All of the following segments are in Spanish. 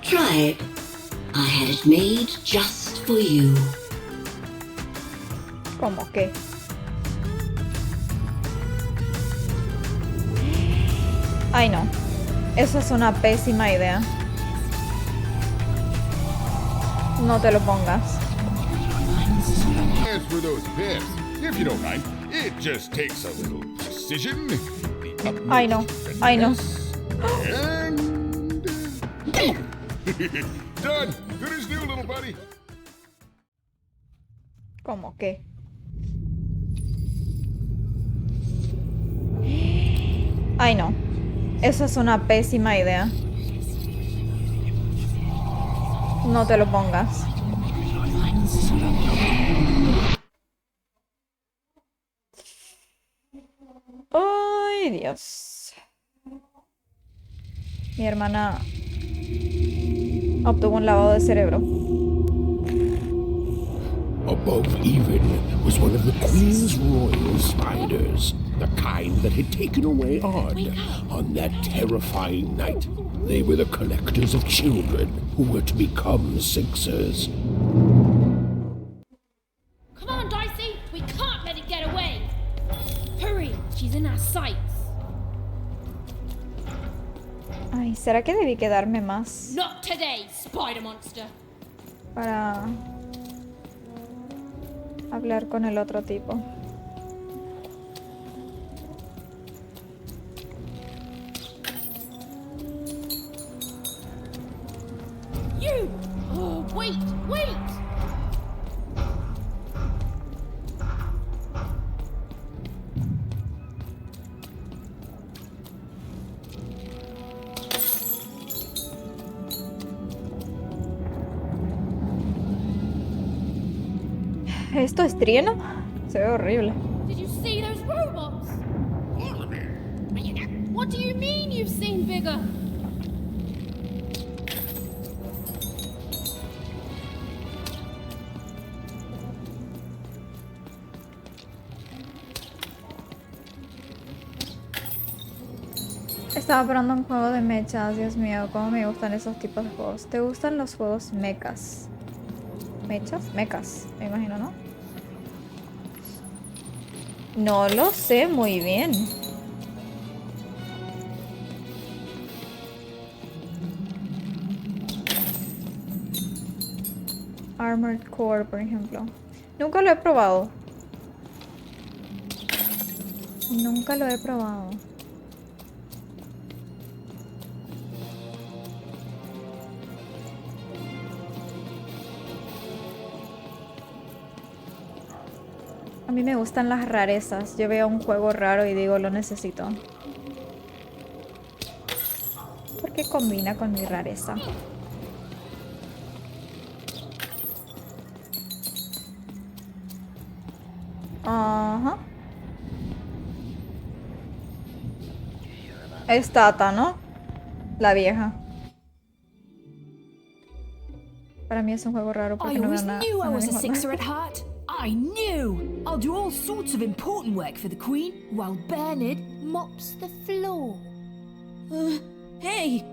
Try it. I had it made just for you. ¿Cómo qué? Ay, no. Eso es una pésima idea. No te lo pongas. As for those pips, if you don't mind, it just takes a little precision. Ay, no. Ay, no. And done. Good as new, little buddy. ¿Cómo qué? Ay, no. Eso es una pésima idea. No te lo pongas. Ay, Dios. Mi hermana obtuvo un lavado de cerebro. Above even was one of the Queen's royal spiders, the kind that had taken away Odd on that terrifying night. They were the collectors of children who were to become Sixers. Come on, Dicey! We can't let it get away! Hurry! She's in our sights! Ay, ¿será que debí quedarme más Not today, spider monster! para hablar con el otro tipo? You! Oh, wait! Wait! ¿Esto es Triena? Se ve horrible. Did you see those robots? What do you mean you've seen bigger? Estaba probando un juego de mechas. Dios mío, cómo me gustan esos tipos de juegos. ¿Te gustan los juegos mechas? ¿Mechas? Mechas, me imagino, ¿no? No lo sé muy bien. Armored Core, por ejemplo. Nunca lo he probado. Nunca lo he probado. A mí me gustan las rarezas. Yo veo un juego raro y digo, lo necesito. Porque combina con mi rareza. Ajá. Es Tata, ¿no? La vieja. Para mí es un juego raro porque I no veo always nada. knew I a la was a misma Sixer vez. at heart. I knew. I'll do all sorts of important work for the Queen while Bernard mops the floor. Hey,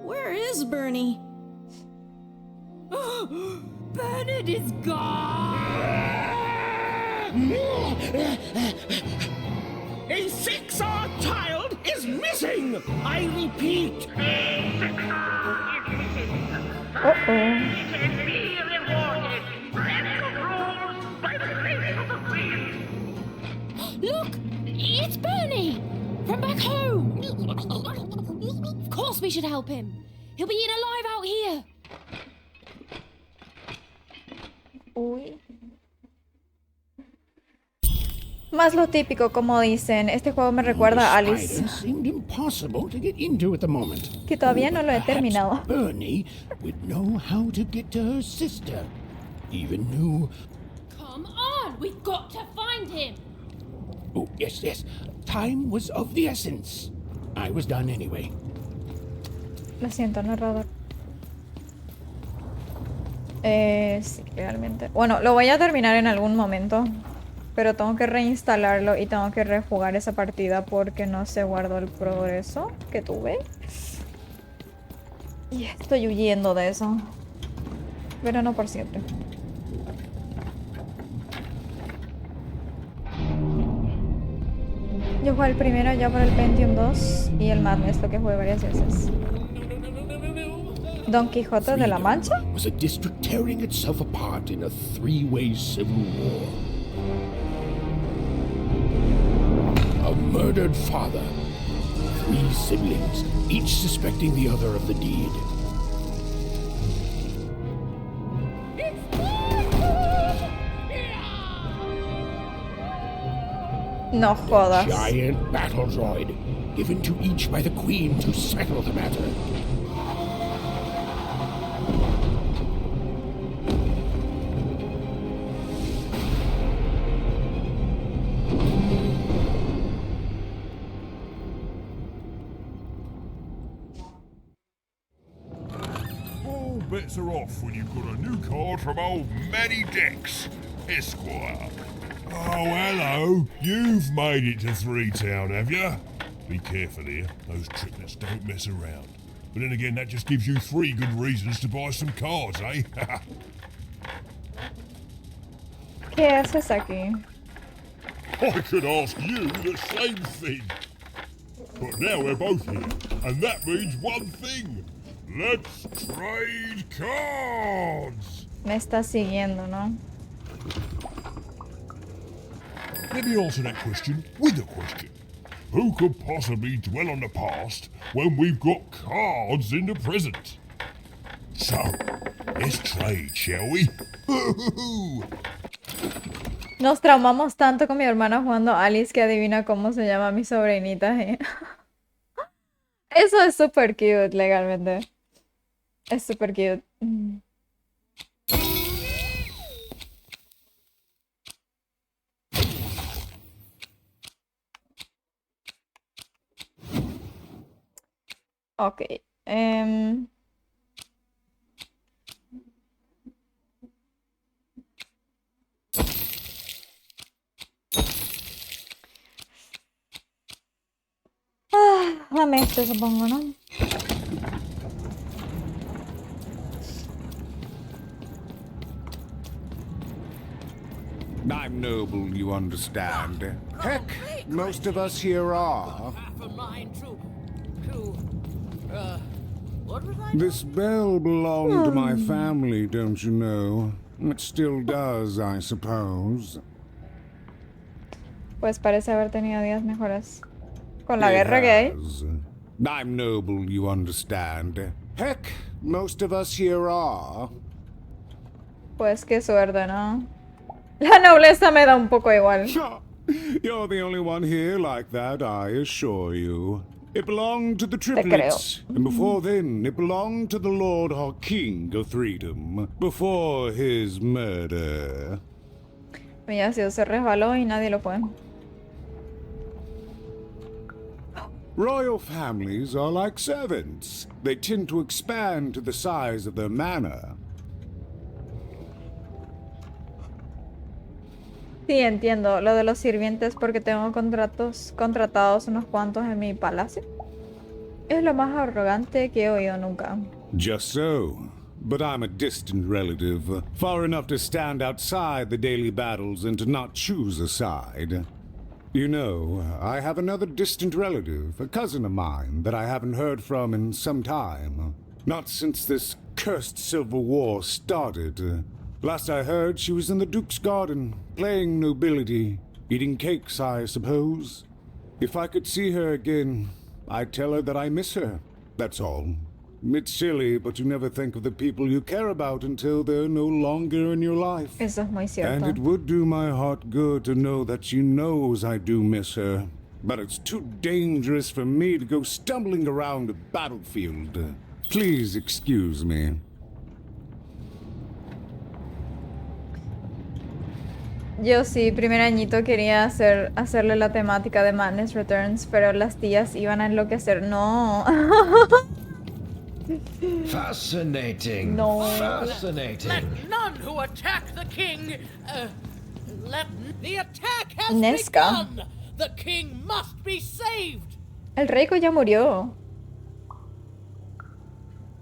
where is Bernie? Bernard is gone! A Sixer child is missing! I repeat, Look! It's Bernie! From back home! Of course we should help him! He'll be eaten alive out here! Uy. Más lo típico, como dicen. Este juego me recuerda a Alice, Spider seemed impossible to get into at the moment. que todavía no lo he Perhaps terminado. Bernie would know how to get to her sister. Even knew. Come on! We've got to find him! Oh, yes, yes. Time was of the essence. I was done anyway. Lo siento, narrador. Sí, realmente. Bueno, lo voy a terminar en algún momento. Pero tengo que reinstalarlo y tengo que rejugar esa partida porque no se guardó el progreso que tuve. Y estoy huyendo de eso. Pero no por siempre. Yo jugué el primero ya por el Pentium 2 y el Madness, lo que jugué varias veces. Don Quijote de la Mancha. Was a district tearing itself apart in a three-way civil war. A murdered father, 3 siblings, each suspecting the other of the deed. No jodas. Giant battle droid, given to each by the Queen to settle the matter. All bets are off when you've got a new card from old Manny Dex, Esquire. Oh, hello. You've made it to Three Town, have you? Be careful here. Those triplets don't mess around. But then again, that just gives you 3 good reasons to buy some cards, eh? ¿Qué haces aquí? I could ask you the same thing. But now we're both here, and that means one thing. Let's trade cards! Me está siguiendo, ¿no? Let me answer that question with a question. Who could possibly dwell on the past when we've got cards in the present? So, let's trade, shall we? Nos traumamos tanto con mi hermana jugando Alice que adivina cómo se llama mi sobrinita. Eso es super cute, legalmente. Es super cute. Ok. Dame este, supongo, ¿no? I'm noble, you understand. Heck, most of us here are. This bell belonged to my family, don't you know? It still does, I suppose. Pues parece haber tenido días mejores. Con la guerra que hay. I'm noble, you understand. Heck, most of us here are. Pues qué suerte, ¿no? La nobleza me da un poco igual. You're the only one here like that, I assure you. It belonged to the creo. triplets, and before then, it belonged to the Lord or King of Freedom, before his murder. Mira, si se resbaló y nadie lo fue. Royal families are like servants. They tend to expand to the size of their manor. Sí, entiendo. Lo de los sirvientes porque tengo contratados unos cuantos en mi palacio. Es lo más arrogante que he oído nunca. Just so. But I'm a distant relative, far enough to stand outside the daily battles and to not choose a side. You know, I have another distant relative, a cousin of mine, that I haven't heard from in some time. Not since this cursed civil war started. Last I heard, she was in the Duke's garden, playing nobility, eating cakes, I suppose. If I could see her again, I'd tell her that I miss her, that's all. It's silly, but you never think of the people you care about until they're no longer in your life. Eso es muy cierto. And it would do my heart good to know that she knows I do miss her. But it's too dangerous for me to go stumbling around a battlefield. Please excuse me. Yo sí, primer añito quería hacerle la temática de Madness Returns, pero las tías iban a enloquecer. No. Fascinating. No. Fascinating. Let none who attack the king. Let the attack has Nesca. begun. The king must be saved. El rey ya murió.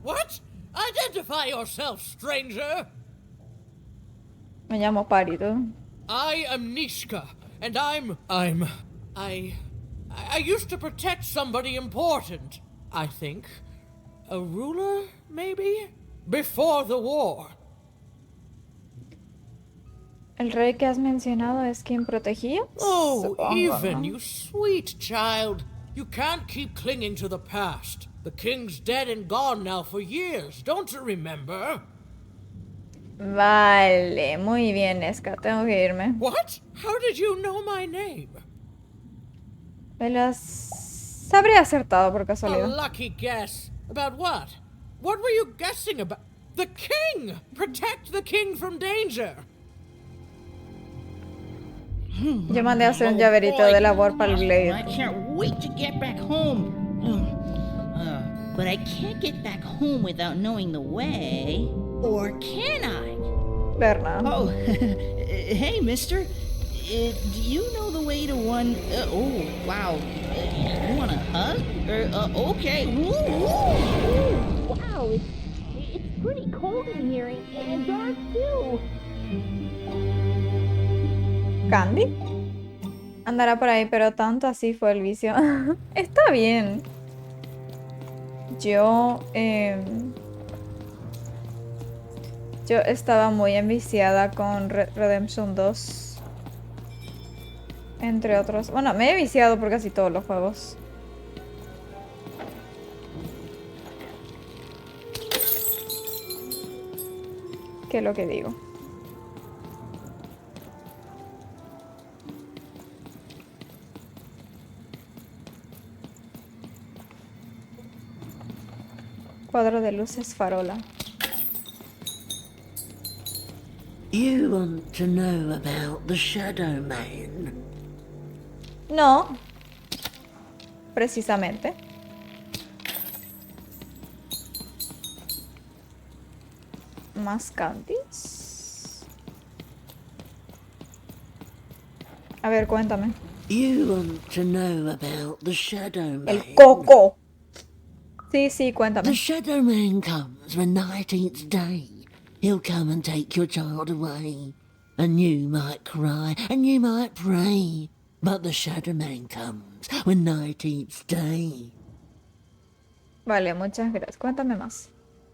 What? Identify yourself, stranger! Me llamo Parido. I am Nishka, and I used to protect somebody important, I think. A ruler, maybe? Before the war. ¿El rey que has mencionado es quien protegía? Oh, Supongo, even, ¿no? you sweet child. You can't keep clinging to the past. The king's dead and gone now for years, don't you remember? Vale, muy bien, Esca. Tengo que irme. What? How did you know my name? Me las habría acertado por A casualidad. lucky guess. About what? What were you guessing about? The king! Protect the king from danger! Yo mandé a hacer un llaverito de labor para el I Blade. can't wait to get back home. But I can't get back home without knowing the way. Or can I? Berna. Oh, hey, mister. Do you know the way to one... oh, wow. You want a hug? Okay. Woo, woo. Wow, it's pretty cold in here and dark, too. ¿Candy? Andará por ahí, pero tanto así fue el vicio. Está bien. Yo estaba muy enviciada con Red Redemption 2. Entre otros. Bueno, me he viciado por casi todos los juegos. ¿Qué es lo que digo? Cuadro de luces farola. You want to know about the Shadow Man? No. Precisamente. Más candies. A ver, cuéntame. You want to know about the Shadow Man? El coco. Sí, sí, cuéntame. The Shadow Man comes when night eats day. He'll come and take your child away. And you might cry, and you might pray. But the Shadow Man comes when night eats day. Vale, muchas gracias. Cuéntame más.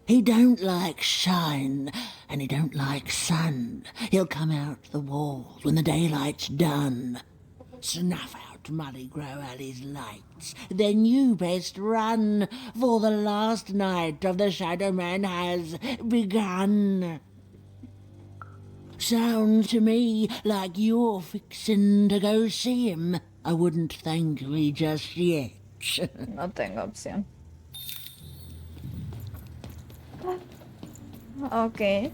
He don't like shine, and he don't like sun. He'll come out the walls when the daylight's done. Snuff out Molly Grow Alley's lights. Then you best run, for the last night of the Shadow Man has begun. Sounds to me like you're fixin' to go see him. I wouldn't thank me just yet. No tengo opción. Ok.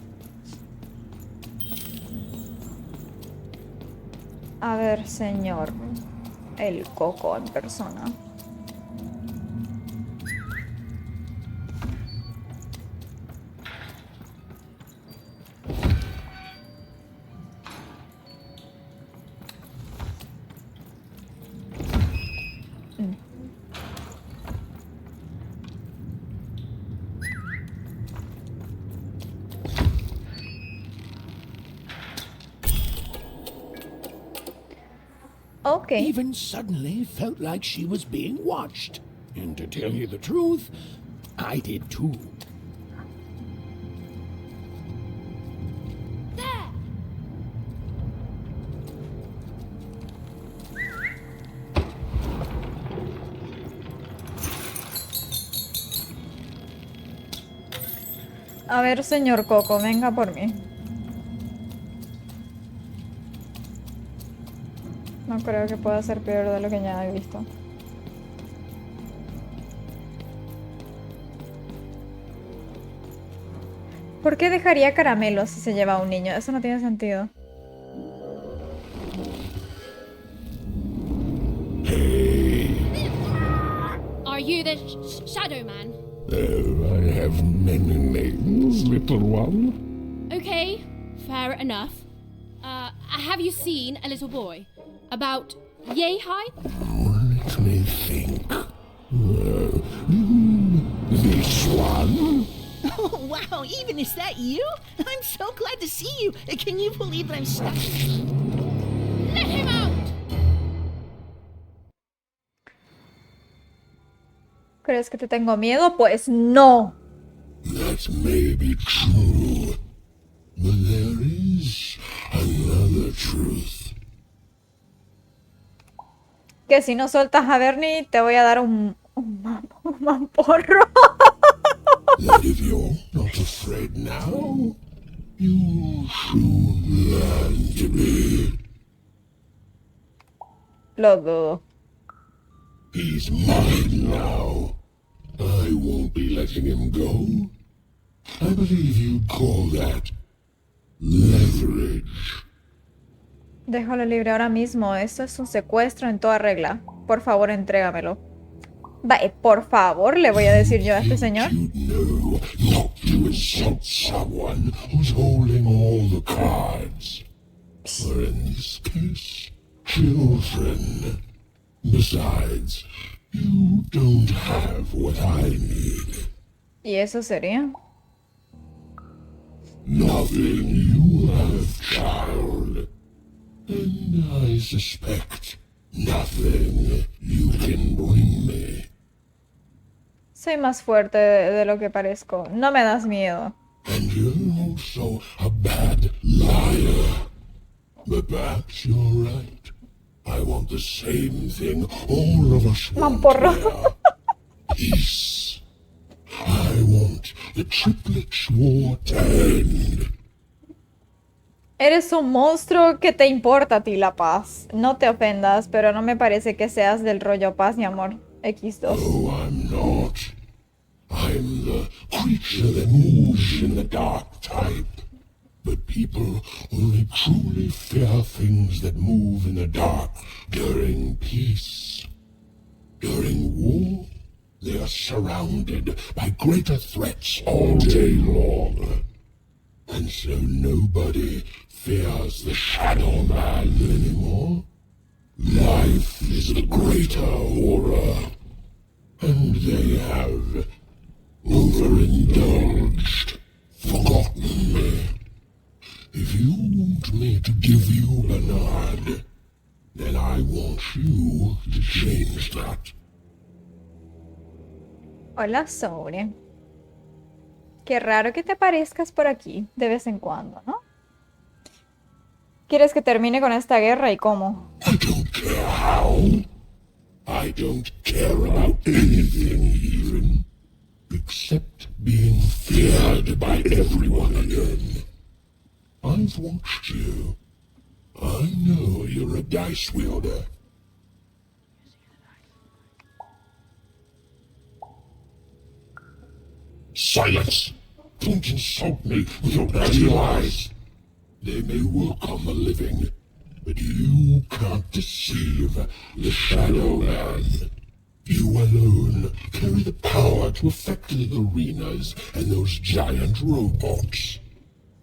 A ver, señor. El coco en persona. Okay. Even suddenly felt like she was being watched. And to tell you the truth, I did too. There! A ver, señor Coco, venga por mí. No creo que pueda ser peor de lo que ya he visto. ¿Por qué dejaría caramelo si se lleva a un niño? Eso no tiene sentido. Are you the Shadow Man? I have many names, little one. Okay, fair enough. Have you seen a little boy? About yay high? Let me think. This one? Oh, wow, Even, is that you? I'm so glad to see you. Can you believe that I'm stuck? Let him out! ¿Crees que te tengo miedo? Pues no. That may be true, but there is another truth. Que si no sueltas a Bernie, te voy a dar un mamporro. That if you're not afraid now, you'll soon learn to be. Lo dudo. He's mine now. I won't be letting him go. I believe you'd call that leverage. Déjalo libre ahora mismo. Esto es un secuestro en toda regla. Por favor, entrégamelo. Por favor, le voy a decir yo a este señor. You know not to insult someone who's holding all the cards. Or in this case, children. Besides, you don't have what I need. ¿Y eso sería? Nothing you have, child. And I suspect nothing you can bring me. Soy más fuerte de lo que parezco. No me das miedo. And you're also a bad liar. But perhaps you're right. I want the same thing all of us want here. Peace. I want the triplets war to end. Eres un monstruo que te importa a ti la paz. No te ofendas, pero no me parece que seas del rollo paz, mi amor. X2. No, I'm not. I'm the creature that moves in the dark type. But people only truly fear things that move in the dark during peace. During war, they are surrounded by greater threats all day long. And so nobody fears the Shadow Man anymore. Life is the greater horror. And they have overindulged, forgotten me. If you want me to give you Bernard, then I want you to change that. Hola, Sonia. Qué raro que te aparezcas por aquí de vez en cuando, ¿no? ¿Quieres que termine con esta guerra y cómo? I don't care how. I don't care about anything even, except being feared by everyone again. I've watched you. I know you're a dice wielder. Silence! Don't insult me with your dirty lies. They may work on the living, but you can't deceive the Shadow Man. You alone carry the power to affect the arenas and those giant robots.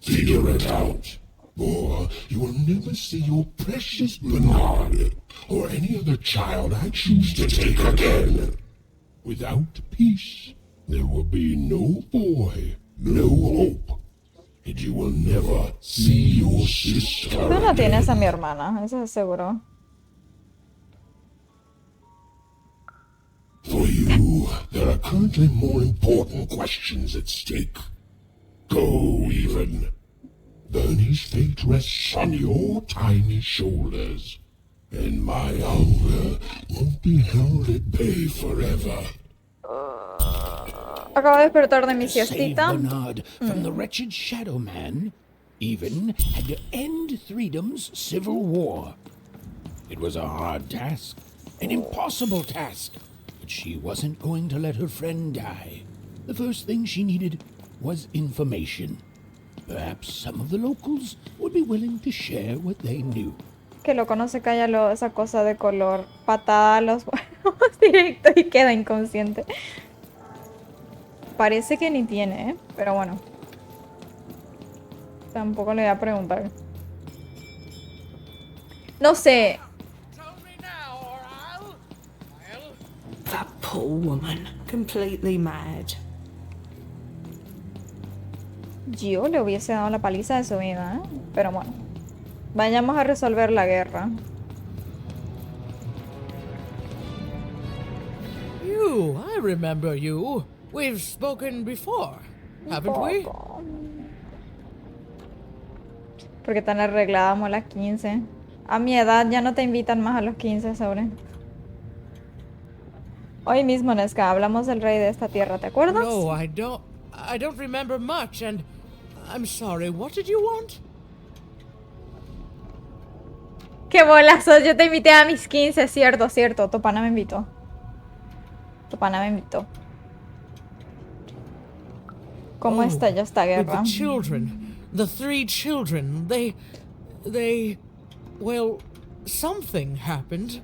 Figure it out, or you will never see your precious Bernard or any other child I choose to take again. Without peace, there will be no boy, no hope, and you will never see your sister. Tú no tienes a mi hermana, eso es seguro. For you, there are currently more important questions at stake. Go, Even. Bernie's fate rests on your tiny shoulders, and my hunger won't be held at bay forever. Acabo de despertar de mi Save siestita. Bernard from the wretched Shadow Man. Even had to end Freedom's civil war. It was a hard task, an impossible task, but she wasn't going to let her friend die. The first thing she needed was information. Perhaps some of the locals would be willing to share what they knew. Que lo conoce, cállalo, esa cosa de color. Patada a los huevos directo y queda inconsciente. Parece que ni tiene, ¿eh? Pero bueno. Tampoco le voy a preguntar. No sé. Tell me now, or I'll... That poor woman, completely mad. Yo le hubiese dado la paliza de su vida, ¿eh? Pero bueno. Vayamos a resolver la guerra. You, I remember you. We've spoken before, haven't we? Porque tan arreglábamos las 15. A mi edad ya no te invitan más a los 15, sobre. Hoy mismo, Nesca, hablamos del rey de esta tierra, ¿te acuerdas? No, I don't remember much, and I'm sorry. What did you want? ¡Qué bolazos! Yo te invité a mis 15, cierto, cierto. Topana me invitó. Topana me invitó. ¿Cómo estalla esta guerra? With the children, the 3 children, well, something happened.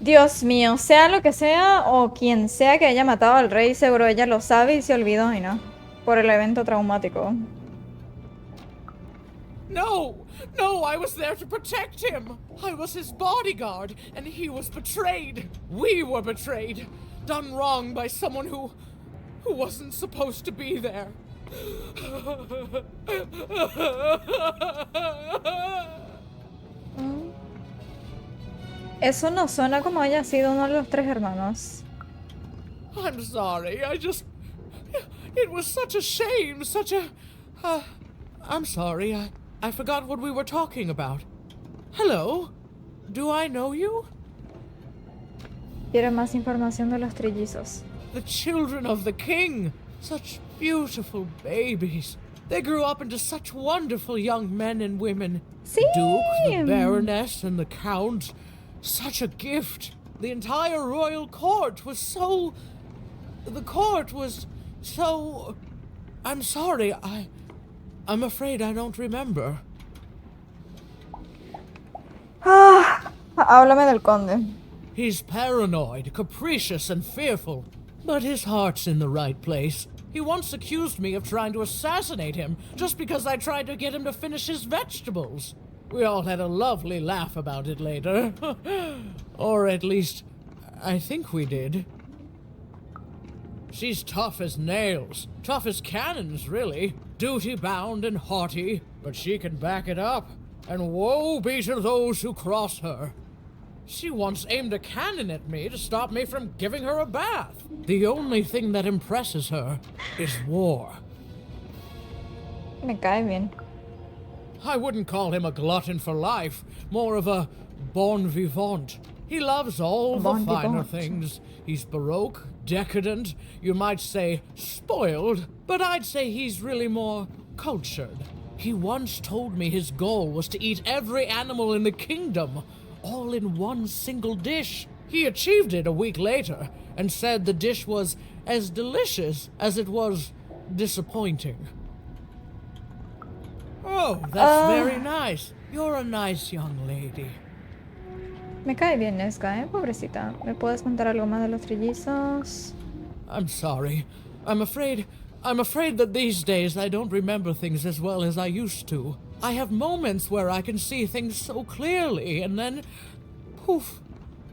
Dios mío, sea lo que sea o quien sea que haya matado al rey, seguro ella lo sabe y se olvidó y no. Por el evento traumático. No, I was there to protect him. I was his bodyguard, and he was betrayed. We were betrayed. Done wrong by someone who wasn't supposed to be there. Eso no suena como haya sido uno de los 3 hermanos. I'm sorry, it was such a shame, I'm sorry, I forgot what we were talking about. Hello? Do I know you? Quiero más información de los trillizos. The children of the king. Such beautiful babies. They grew up into such wonderful young men and women. Sí. The Duke, the Baroness, and the Count. Such a gift. The entire royal court was so... The court was so... I'm sorry, I'm afraid I don't remember. Háblame del conde. He's paranoid, capricious, and fearful. But his heart's in the right place. He once accused me of trying to assassinate him just because I tried to get him to finish his vegetables. We all had a lovely laugh about it later. Or at least, I think we did. She's tough as nails. Tough as cannons, really. Duty-bound and haughty, but she can back it up. And woe be to those who cross her. She once aimed a cannon at me to stop me from giving her a bath. The only thing that impresses her is war. Me cae bien. I wouldn't call him a glutton for life, more of a bon vivant. He loves all the finer things. He's baroque, decadent, you might say spoiled, but I'd say he's really more cultured. He once told me his goal was to eat every animal in the kingdom, all in one single dish. He achieved it a week later, and said the dish was as delicious as it was disappointing. Oh, that's very nice. You're a nice young lady. Me cae bien Nesca, pobrecita. ¿Me puedes contar algo más de los trillizos? I'm sorry. I'm afraid that these days I don't remember things as well as I used to. I have moments where I can see things so clearly, and then poof.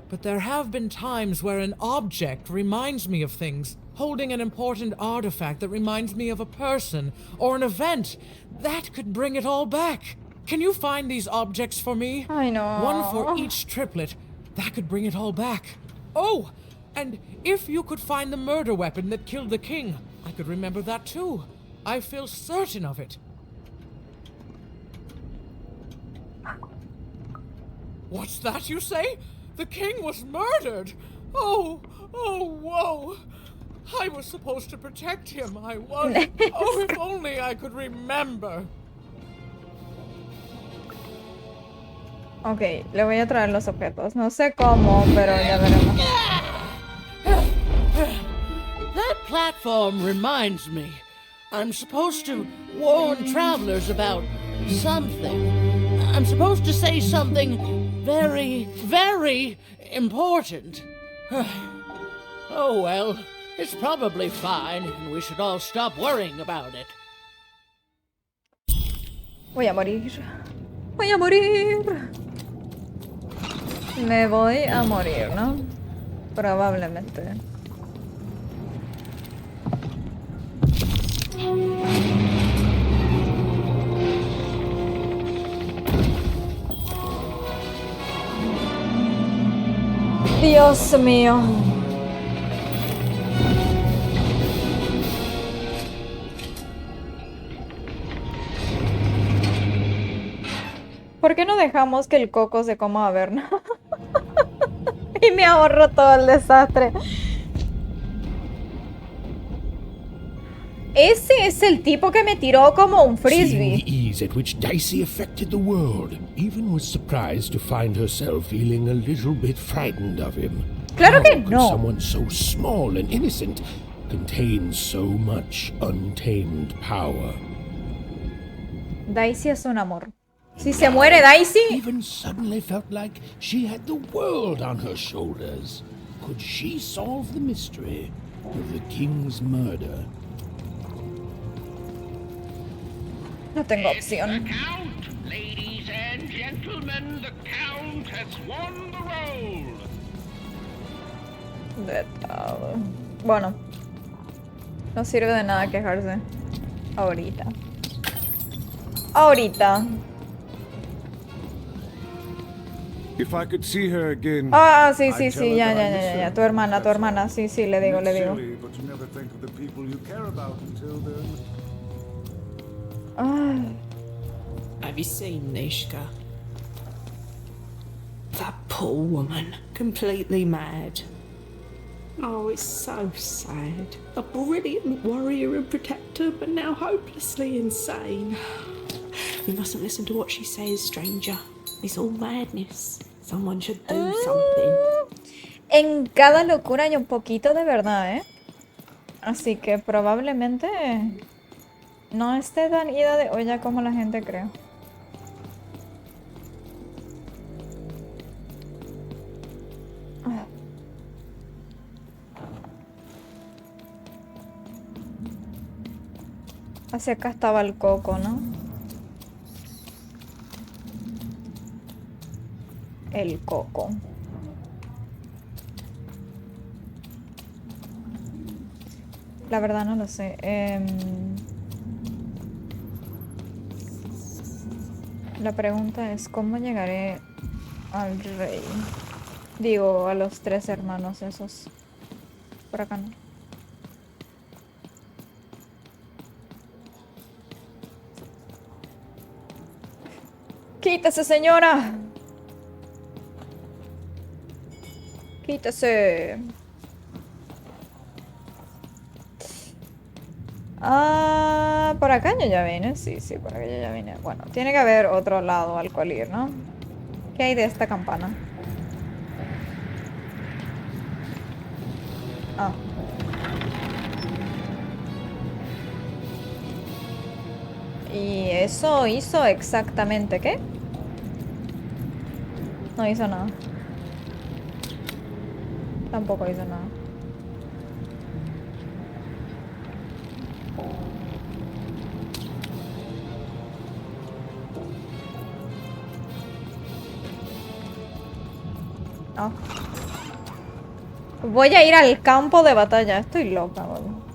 But there have been times where an object reminds me of things, holding an important artifact that reminds me of a person or an event. That could bring it all back. Can you find these objects for me? I know. One for each triplet. That could bring it all back. Oh, and if you could find the murder weapon that killed the king, I could remember that too. I feel certain of it. What's that you say? The king was murdered! Oh, whoa! I was supposed to protect him, I was. Oh, if only I could remember. Ok, le voy a traer los objetos. No sé cómo, pero ya veremos. That platform reminds me. I'm supposed to warn travelers about something. I'm supposed to say something very, very important. Oh well, it's probably fine, and we should all stop worrying about it. Voy a morir. Voy a morir. Me voy a morir, ¿no? Probablemente. Dios mío. ¿Por qué no dejamos que el coco se coma a Berna? Y me ahorro todo el desastre. Ese es el tipo que me tiró como un Seeing frisbee. the ease at which Dicey affected the world, even was surprised to find herself feeling a little bit frightened of him. Claro que How could no. someone so small and innocent contain so much untamed power? Daisy es un amor. Si se muere Daisy, Even suddenly felt like she had the world on her shoulders. Could she solve the mystery of the king's murder? no tengo opción. Count, ladies and gentlemen, the Count has won the role. Bueno, no sirve de nada quejarse. Ahorita. If I could see her again, Ah, sí, I'd tell her ya, that I miss her. Tu hermana, sí, le digo. Silly, but you never think of the people you care about until then. Ay, Have you seen Nishka? That poor woman. Completely mad. Oh, it's so sad. A brilliant warrior and protector, but now hopelessly insane. You mustn't listen to what she says, stranger. It's all madness. Someone should do something. en cada locura hay un poquito de verdad, ¿eh? Así que probablemente no esté tan ida de olla como la gente cree. Hacia acá estaba el coco, ¿no? El coco. La verdad no lo sé. La pregunta es ¿cómo llegaré al rey? Digo, a los 3 hermanos esos. Por acá no. ¡Quítese, señora! ¡Quítese! Ah, por acá yo ya vine. Sí, por acá yo ya vine. Bueno, tiene que haber otro lado al cual ir, ¿no? ¿Qué hay de esta campana? Ah. ¿Y eso hizo exactamente qué? No hizo nada. Tampoco hizo nada. Oh. Voy a ir al campo de batalla. Estoy loca, boludo.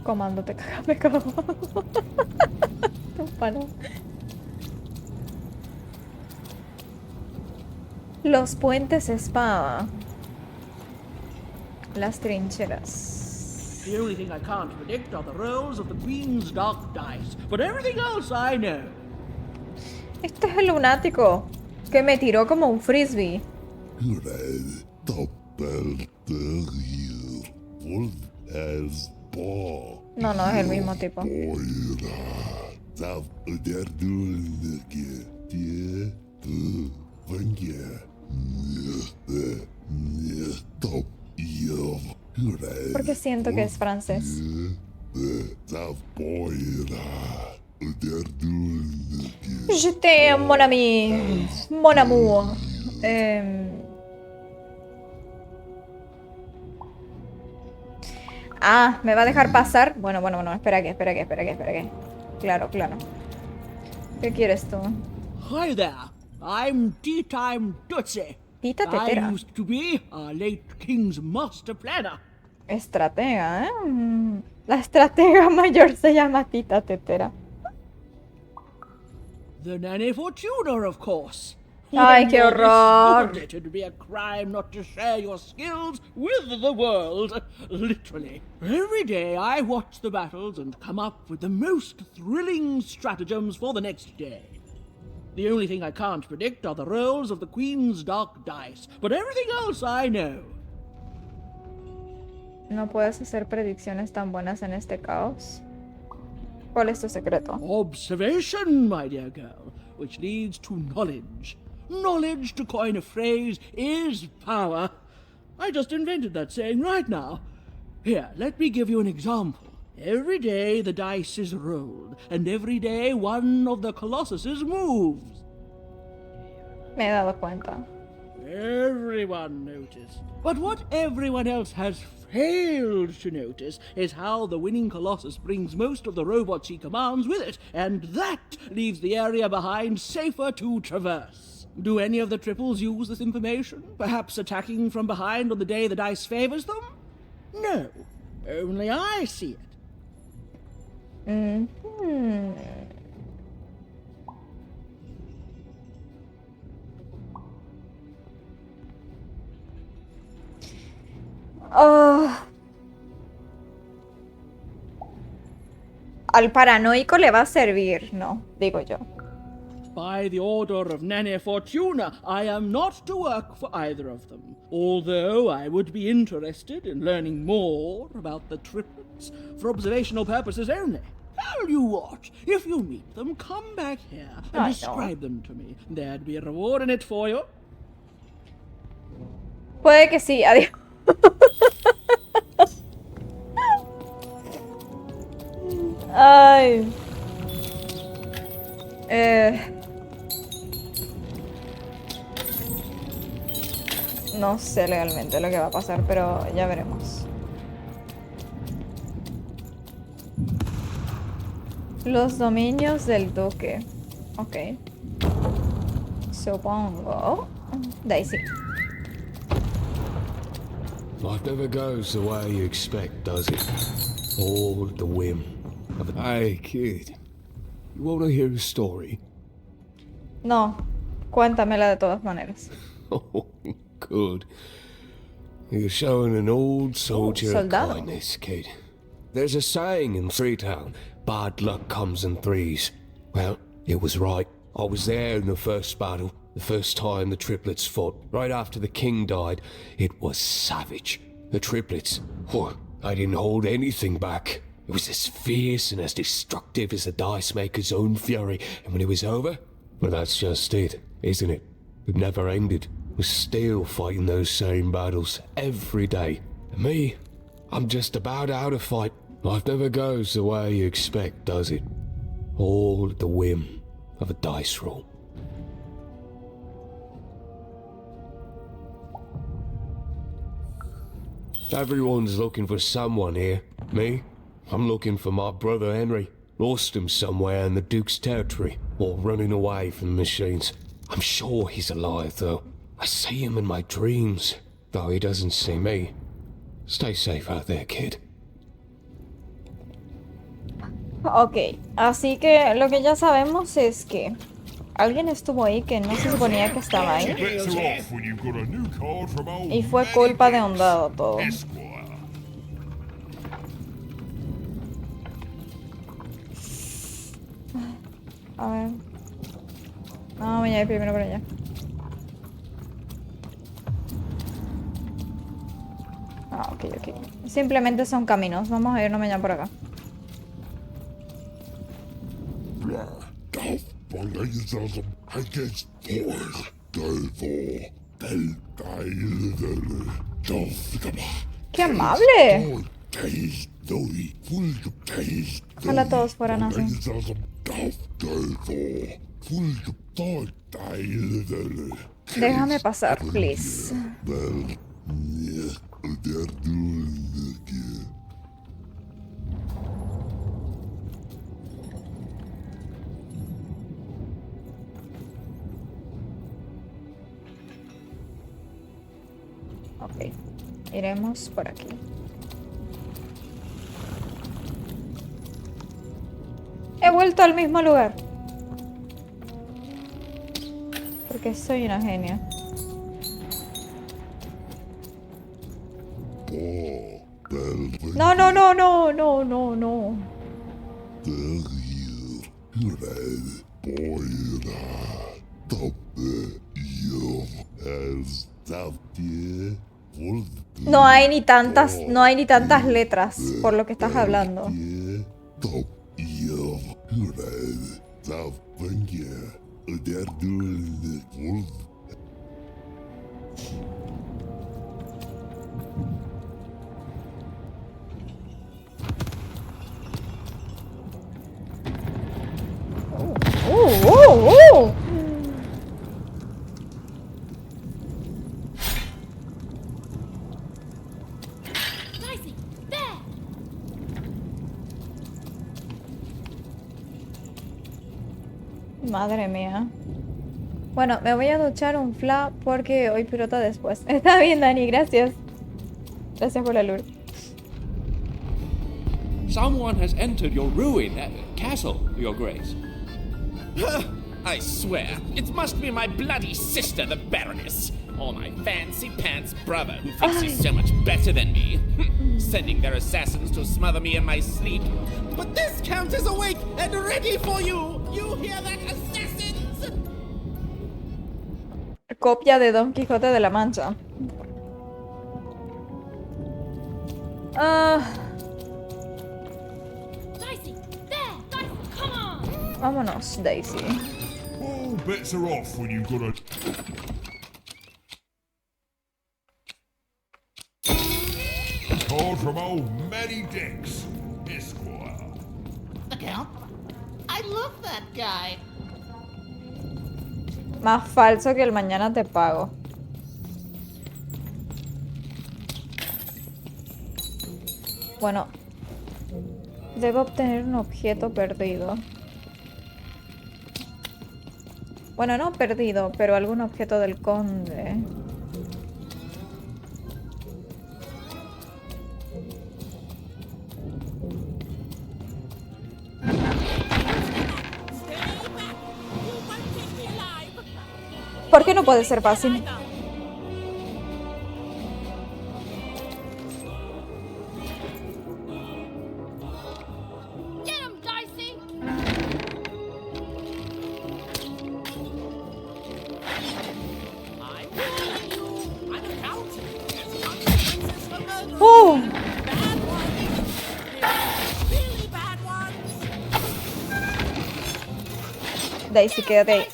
Comando, te cagas, me cago. Los puentes espada. Las trincheras. The only thing I can't predict are the rolls of the Queen's dark dice, but everything else I know. Este es el lunático que me tiró como un frisbee. No, es el mismo tipo. Porque siento que es francés. Je t'aime, mon ami. Mon amour. Ah, ¿me va a dejar pasar? Bueno, espera que. Claro. ¿Qué quieres tú? Hi there, I'm Tea Time Tootsie. Tita I tetera. used to be our late king's master planner. Estratega, ¿eh? La estratega mayor se llama Tita tetera. The Nanny Fortuna, of course. Ay, When qué you're this horror. good, it'd be a crime not to share your skills with the world. Literally. Every day I watch the battles and come up with the most thrilling stratagems for the next day. The only thing I can't predict are the rolls of the Queen's dark dice, but everything else I know. No puedes hacer predicciones tan buenas en este caos. ¿Cuál es tu secreto? Observation, my dear girl, which leads to knowledge. Knowledge, to coin a phrase, is power. I just invented that saying right now. Here, let me give you an example. Every day the dice is rolled, and every day one of the colossuses moves. Me he dado cuenta. Everyone noticed. But what everyone else has failed to notice is how the winning Colossus brings most of the robots he commands with it, and that leaves the area behind safer to traverse. Do any of the triples use this information? Perhaps attacking from behind on the day the dice favors them? No, only I see it. Al paranoico le va a servir, no, digo yo. By the order of Nanny Fortuna, I am not to work for either of them, although I would be interested in learning more about the triplets for observational purposes only. Tell you what, if you meet them, come back here and describe them to me. There'd be a reward in it for you. Puede que sí, adiós. Ay. No sé legalmente lo que va a pasar, pero ya veremos. Los dominios del duque. Ok. Supongo. Daisy. Life never goes the way you expect, does it? All at the whim of a... Hey, kid. You want to hear a story? No. Cuéntamela de todas maneras. Oh, good. You're showing an old soldier of soldado. kindness, kid. There's a saying in Freetown, bad luck comes in threes. Well, it was right. I was there in the first battle, the first time the triplets fought, right after the king died. It was savage. The triplets, I didn't hold anything back. It was as fierce and as destructive as the dice maker's own fury. And when it was over, well, that's just it, isn't it? It never ended. We're still fighting those same battles every day. And me, I'm just about out of fight. Life never goes the way you expect, does it? All at the whim of a dice roll. Everyone's looking for someone here. Me? I'm looking for my brother Henry. Lost him somewhere in the Duke's territory, or running away from the machines. I'm sure he's alive, though. I see him in my dreams, though he doesn't see me. Stay safe out there, kid. Ok, así que lo que ya sabemos es que alguien estuvo ahí que no se suponía que estaba ahí. Y fue culpa de Hondado todo. A ver. No, voy a ir primero por allá. Ah, ok, ok. Simplemente son caminos. Vamos a irnos mañana por acá. ¡Qué amable! Ojalá todos fueran así. Déjame pasar, please. Ok. Iremos por aquí. He vuelto al mismo lugar. Porque soy una genia. No, no, no, no, no, no, no. No hay ni tantas letras por lo que estás hablando. ¡Uh! Dicey, there! Madre mía. Bueno, me voy a duchar un fla porque hoy pilota después. Está bien, Dani, gracias. Gracias por la luz. Someone has entered your castle, Your Grace. I swear, it must be my bloody sister, the Baroness, or my fancy-pants brother, who thinks he's so much better than me, sending their assassins to smother me in my sleep. But this count is awake and ready for you! You hear that, assassins? Copia de Don Quijote de la Mancha. Dicey, there! Dicey, come on! Vámonos, Daisy. All bets are off when you've got a... card from old Matty Dex, Esquire. The Count? I love that guy. Más falso que el mañana te pago. Bueno, debo obtener un objeto perdido. Bueno, no perdido, pero algún objeto del Conde. ¿Por qué no puede ser fácil? Get him, Dicey! ¡Oh! Daisy, quédate ahí.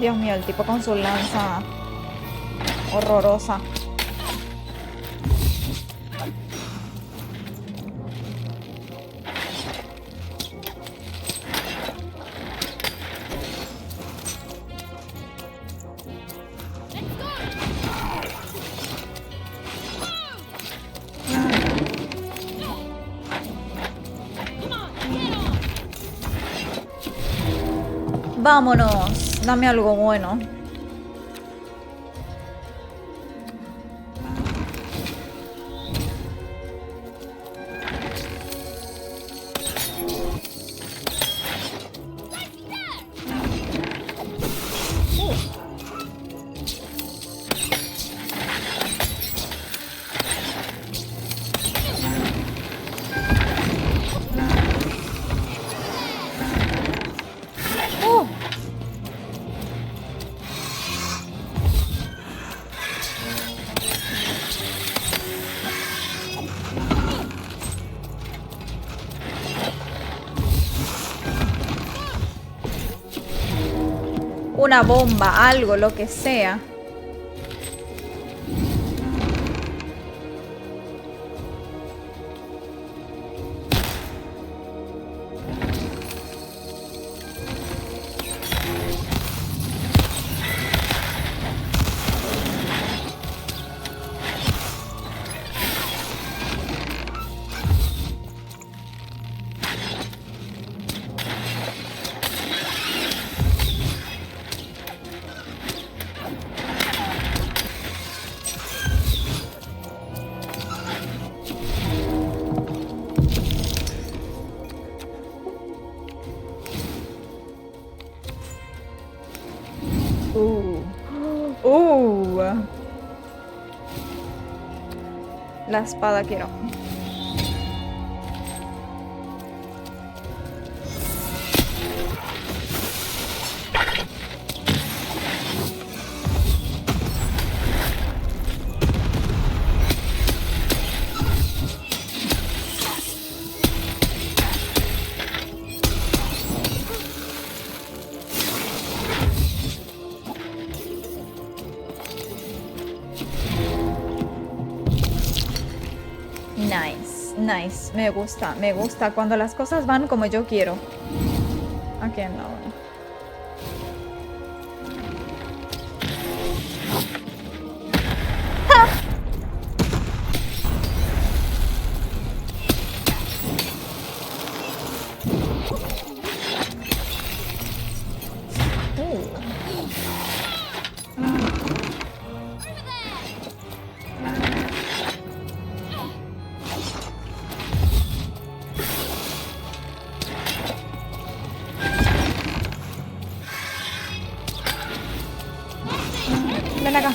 Dios mío, el tipo con su lanza horrorosa. Vámonos, dame algo bueno. una bomba, algo, lo que sea. La espada quiero. Nice, me gusta cuando las cosas van como yo quiero. Aquí no. Ven acá.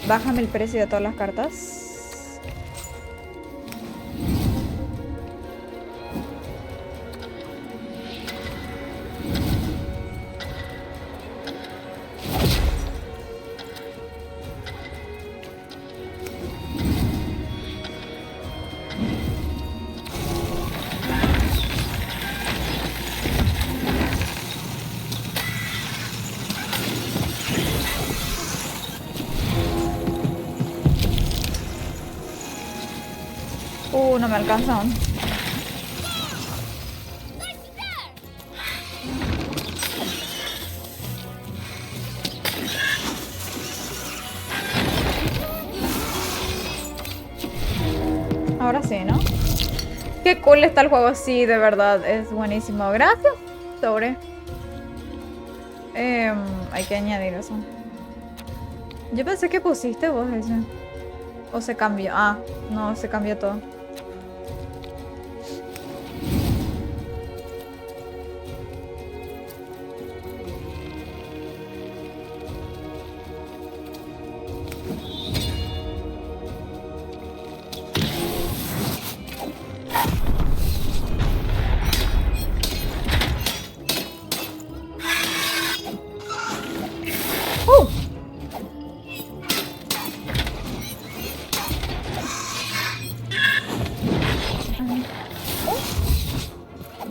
Bájame el precio de todas las cartas. No me alcanzan. Ahora sí, ¿no? Qué cool está el juego, sí, de verdad, es buenísimo. Gracias, sobre. Hay que añadir eso. Yo pensé que pusiste vos ese. O se cambió. Ah, no, se cambió todo.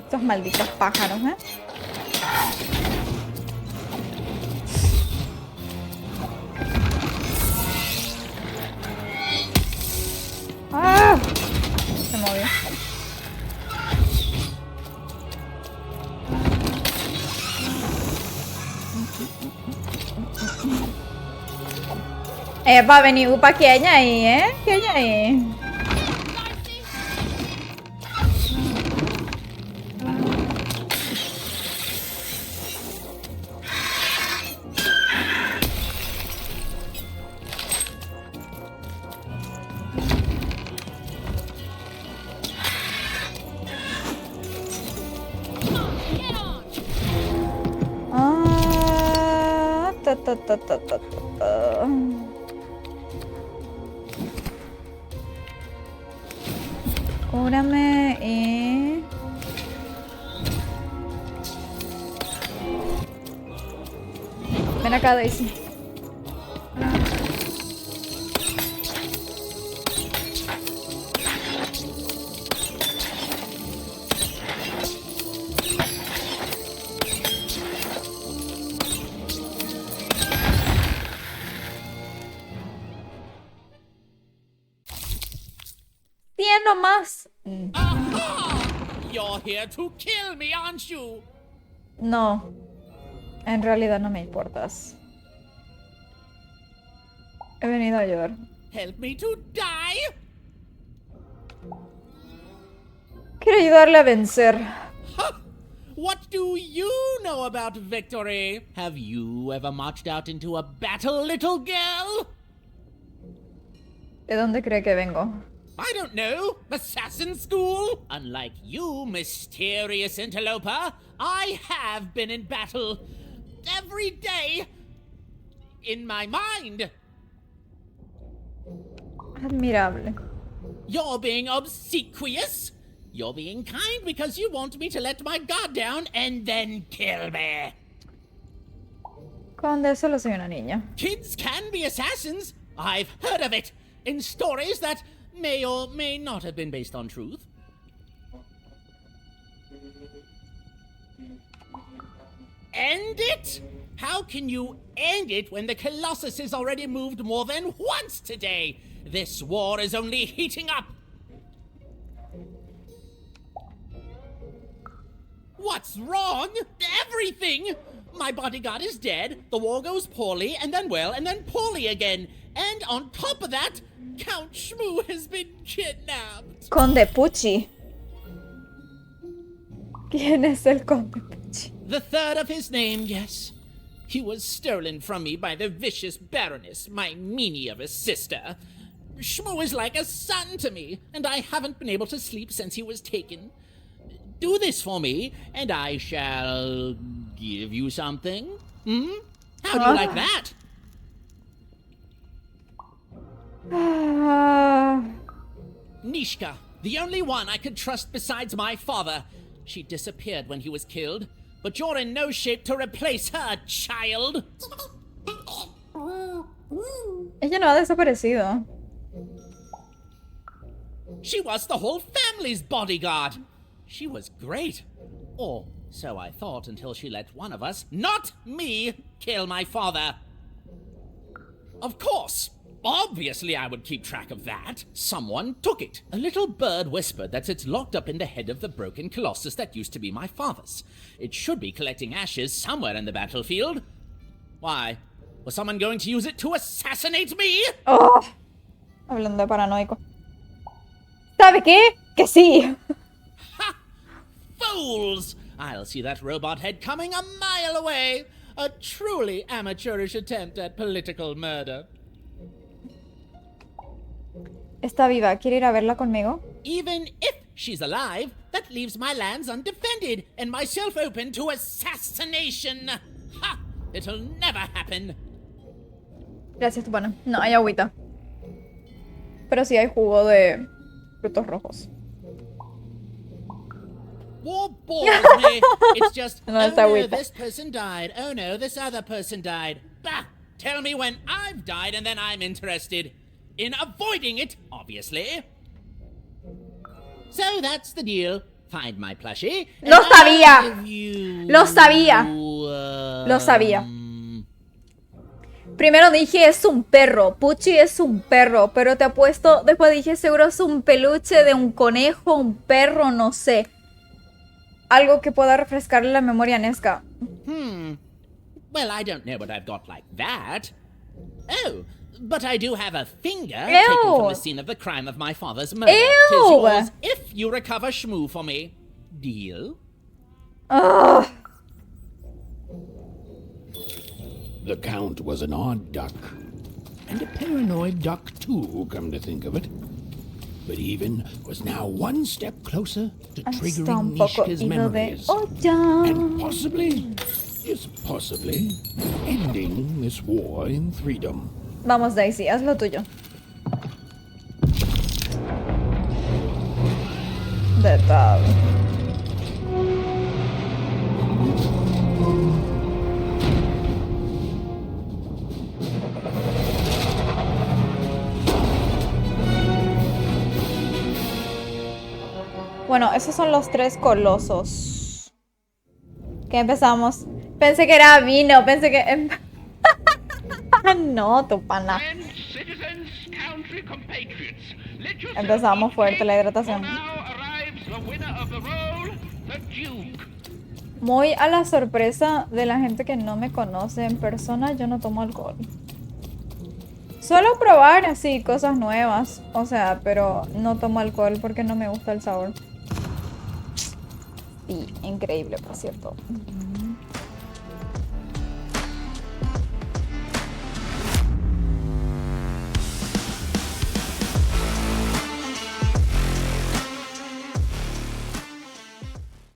Estos malditos pájaros, ¿eh? ¡Ah! Se movió. Va a venir upa que hay ahí, ¿eh? ¿Qué hay ahí? Cúrame y... Ven acá, Daisy. nomás. You're here to kill me, aren't you? No. En realidad no me importas. He venido a ayudar. Help me to die? Quiero ayudarle a vencer. What do you know about victory? Have you ever marched out into a battle, little girl? ¿De dónde cree que vengo? I don't know. Assassin school? Unlike you, mysterious interloper, I have been in battle every day in my mind. Admirable. You're being obsequious. You're being kind because you want me to let my guard down and then kill me. Conde, solo soy una niña. Kids can be assassins. I've heard of it in stories that may or may not have been based on truth. End it? How can you end it when the Colossus has already moved more than once today? This war is only heating up. What's wrong? Everything! My bodyguard is dead, the war goes poorly, and then well, and then poorly again. And on top of that, Count Shmoo has been kidnapped. Conde Pucci. ¿Quién es el Conde Pucci? The third of his name, yes. He was stolen from me by the vicious Baroness, my meanie of a sister. Shmoo is like a son to me, and I haven't been able to sleep since he was taken. Do this for me, and I shall give you something. How do you like that? Nishka, the only one I could trust besides my father. She disappeared when he was killed, but you're in no shape to replace her, child. Ella no ha desaparecido. She was the whole family's bodyguard. She was great. Or so I thought until she let one of us, not me, kill my father. Of course. Obviously I would keep track of that. Someone took it. A little bird whispered that it's locked up in the head of the broken colossus that used to be my father's. It should be collecting ashes somewhere in the battlefield. Why? Was someone going to use it to assassinate me? Oh, hablando de paranoico. ¿Sabe qué? Que sí. Ha! Fools! I'll see that robot head coming a mile away. A truly amateurish attempt at political murder. Está viva. ¿Quiere ir a verla conmigo? Even if she's alive, that leaves my lands undefended and myself open to assassination. Ha! It'll never happen. Gracias, tu pana. No hay agüita. Pero sí hay jugo de frutos rojos. War bores me. It's just, No, oh está no, agüita. this person died. Oh no, this other person died. Bah! Tell me when I've died and then I'm interested. In avoiding it, obviously. So that's the deal. Find my plushie. Lo sabía. Lo sabía. Lo Lo sabía. Primero dije es un perro, Pucci es un perro, pero te apuesto, después dije seguro es un peluche de un conejo, un perro, no sé. Algo que pueda refrescarle la memoria a Nesca. Well, I don't know what I've got like that. Oh, but I do have a finger Ew. taken from the scene of the crime of my father's murder. Ew. 'Tis yours if you recover Shmoo for me. Deal? Ugh. The Count was an odd duck. And a paranoid duck, too, come to think of it. But even was now one step closer to Está triggering un poco Nishka's ido de memories. olla. And possibly, yes, possibly, ending this war in freedom. Vamos, Daisy, haz lo tuyo. De tal. Bueno, esos son los 3 colosos. ¿Qué empezamos? Pensé que era vino, pensé que... No, tu pana. And citizens, country compatriots. Let yourself Empezamos eat fuerte cake, la hidratación. for now arrives the winner of the role, the Duke. Muy a la sorpresa de la gente que no me conoce en persona, yo no tomo alcohol. Suelo probar así cosas nuevas, o sea, pero no tomo alcohol porque no me gusta el sabor. Y increíble, por cierto.